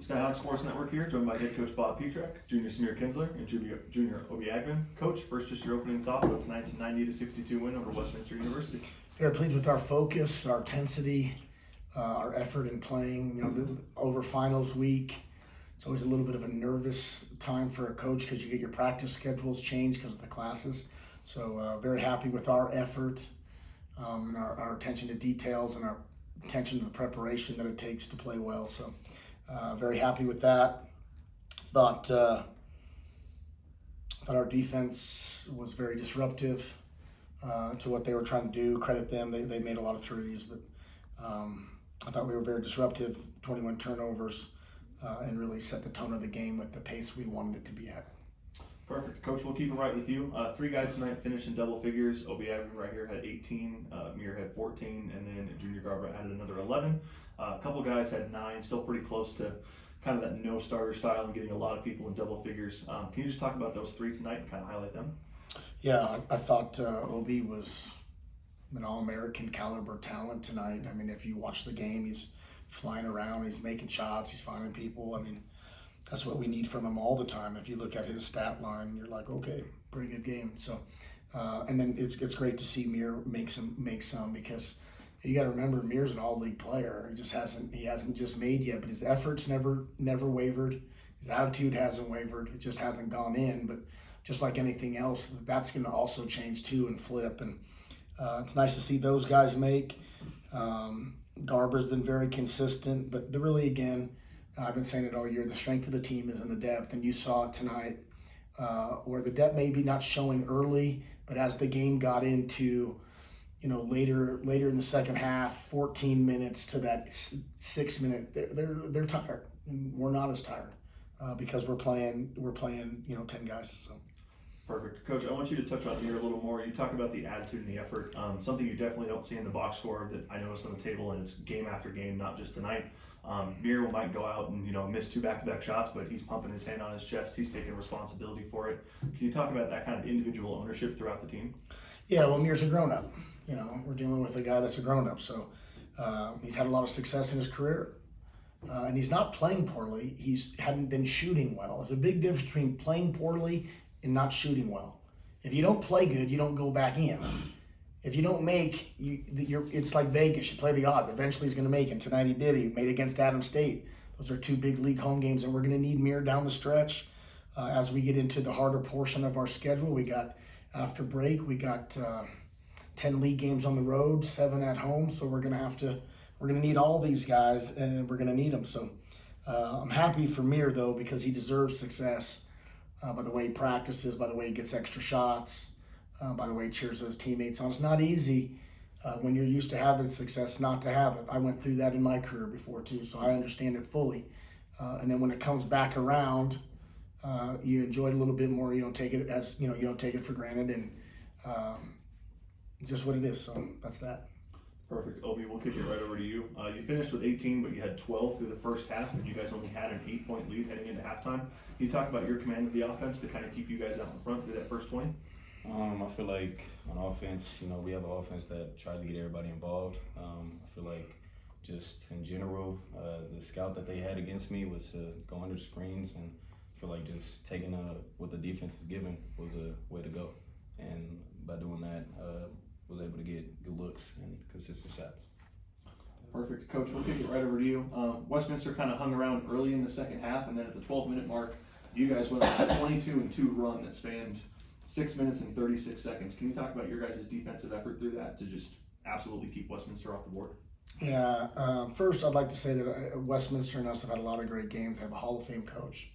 Skyhawks Sports Network here, joined by head coach Bob Pietrack, junior Samier Kinsler, and junior Agbim. Coach, first, just your opening thoughts on tonight's 90-62 win over Westminster University. Very pleased with our focus, our intensity, our effort in playing. Over finals week, it's always a little bit of a nervous time for a coach because you get your practice schedules changed because of the classes. So very happy with our effort, and our attention to details and our attention to the preparation that it takes to play well. So very happy with that. Thought our defense was very disruptive to what they were trying to do. Credit them, they made a lot of threes, but I thought we were very disruptive, 21 turnovers, and really set the tone of the game with the pace we wanted it to be at. Perfect. Coach, we'll keep it right with you. Three guys tonight finished in double figures. Agbim right here had 18, Mir had 14, and then junior Garber added another 11. A couple guys had 9, still pretty close to kind of that no starter style and getting a lot of people in double figures. Can you just talk about those three tonight and kind of highlight them? Yeah, I thought Obi was an All-American caliber talent tonight. I mean, if you watch the game, he's flying around, he's making shots, he's finding people. I mean, that's what we need from him all the time. If you look at his stat line, you're like, okay, pretty good game. So, and then it's great to see Mir make some because you got to remember Mir's an all-league player. He hasn't just made yet, but his efforts never wavered. His attitude hasn't wavered. It just hasn't gone in. But just like anything else, that's going to also change too and flip. And it's nice to see those guys make. Garber's been very consistent, but really, again, I've been saying it all year, the strength of the team is in the depth, and you saw it tonight where the depth may be not showing early, but as the game got into, later in the second half, 14 minutes to that 6 minute, they're tired, and we're not as tired because we're playing 10 guys. So. Perfect. Coach, I want you to touch on Mir a little more. You talk about the attitude and the effort, something you definitely don't see in the box score that I noticed on the table, and it's game after game, not just tonight. Mir might go out and miss 2 back-to-back shots, but he's pumping his hand on his chest. He's taking responsibility for it. Can you talk about that kind of individual ownership throughout the team? Yeah, well, Mir's a grown-up. We're dealing with a guy that's a grown-up, so he's had a lot of success in his career. And he's not playing poorly. Hadn't been shooting well. There's a big difference between playing poorly and not shooting well. If you don't play good, you don't go back in. If you don't make, it's like Vegas. You play the odds. Eventually he's going to make it. Tonight he did. He made against Adams State. Those are 2 big league home games, and we're going to need Mir down the stretch as we get into the harder portion of our schedule. We got, after break, we got 10 league games on the road, 7 at home, so we're going to need all these guys, and we're going to need them. So I'm happy for Mir, though, because he deserves success. By the way he practices, by the way he gets extra shots, by the way he cheers his teammates on. It's not easy when you're used to having success not to have it. I went through that in my career before too, so I understand it fully. And then when it comes back around, you enjoy it a little bit more. You don't take it as you don't take it for granted, and just what it is. So that's that. Perfect. Obi, we'll kick it right over to you. You finished with 18, but you had 12 through the first half, and you guys only had an 8-point lead heading into halftime. Can you talk about your command of the offense to kind of keep you guys out in front through that first 20? I feel like on offense, we have an offense that tries to get everybody involved. I feel like just in general, the scout that they had against me was to go under screens, and I feel like just taking what the defense is given was a way to go. And by doing that, was able to get good looks and consistent shots. Perfect. Coach, we'll kick it right over to you. Westminster kind of hung around early in the second half, and then at the 12-minute mark, you guys went on a 22-2 run that spanned 6 minutes and 36 seconds. Can you talk about your guys' defensive effort through that to just absolutely keep Westminster off the board? Yeah, first I'd like to say that Westminster and us have had a lot of great games. They have a Hall of Fame coach.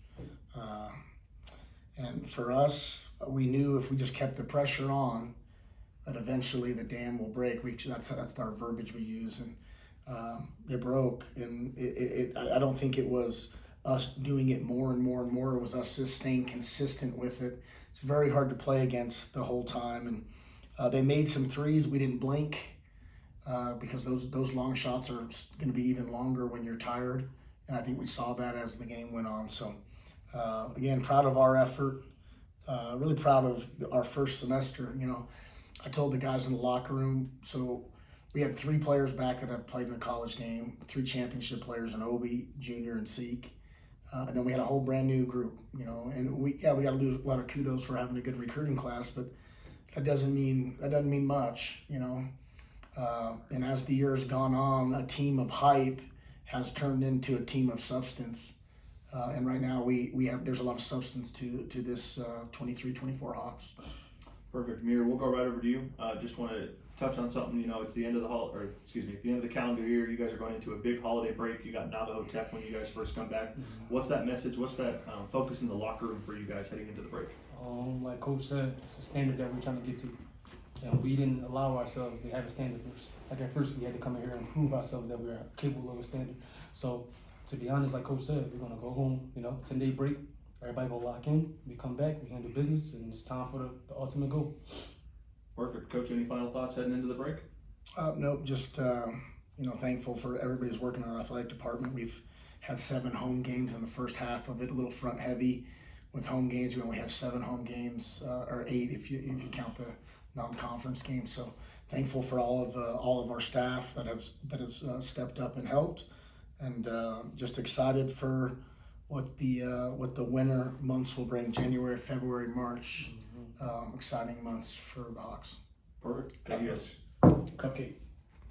And for us, we knew if we just kept the pressure on, that eventually the dam will break. That's our verbiage we use, and it broke. And I don't think it was us doing it more and more and more. It was us just staying consistent with it. It's very hard to play against the whole time. And they made some threes. We didn't blink because those long shots are going to be even longer when you're tired. And I think we saw that as the game went on. So again, proud of our effort. Really proud of our first semester. I told the guys in the locker room, so we had 3 players back that have played in the college game, 3 championship players in Obi, Junior, and Seek. And then we had a whole brand new group, you know, and we got to lose a lot of kudos for having a good recruiting class, but that doesn't mean much, you know. And as the years gone on, a team of hype has turned into a team of substance. And right now there's a lot of substance to this 23-24 Hawks. Perfect. Mir, we'll go right over to you. Just want to touch on something. You know, it's the end of the end of the calendar year. You guys are going into a big holiday break. You got Navajo Tech when you guys first come back. Mm-hmm. What's that message? What's that focus in the locker room for you guys heading into the break? Like Coach said, it's a standard that we're trying to get to. And we didn't allow ourselves to have a standard first. Like at first we had to come in here and prove ourselves that we are capable of a standard. So to be honest, like Coach said, we're gonna go home, 10-day break. Everybody go lock in. We come back, we handle business, and it's time for the ultimate goal. Perfect. Coach, any final thoughts heading into the break? Nope, just thankful for everybody's work in our athletic department. We've had 7 home games in the first half of it, a little front heavy with home games. We only have 7 home games, or 8 if you count the non-conference games. So thankful for all of our staff that has stepped up and helped, and just excited for what the winter months will bring. January, February, March, exciting months for the Hawks. Perfect. Thank you guys. Cupcake.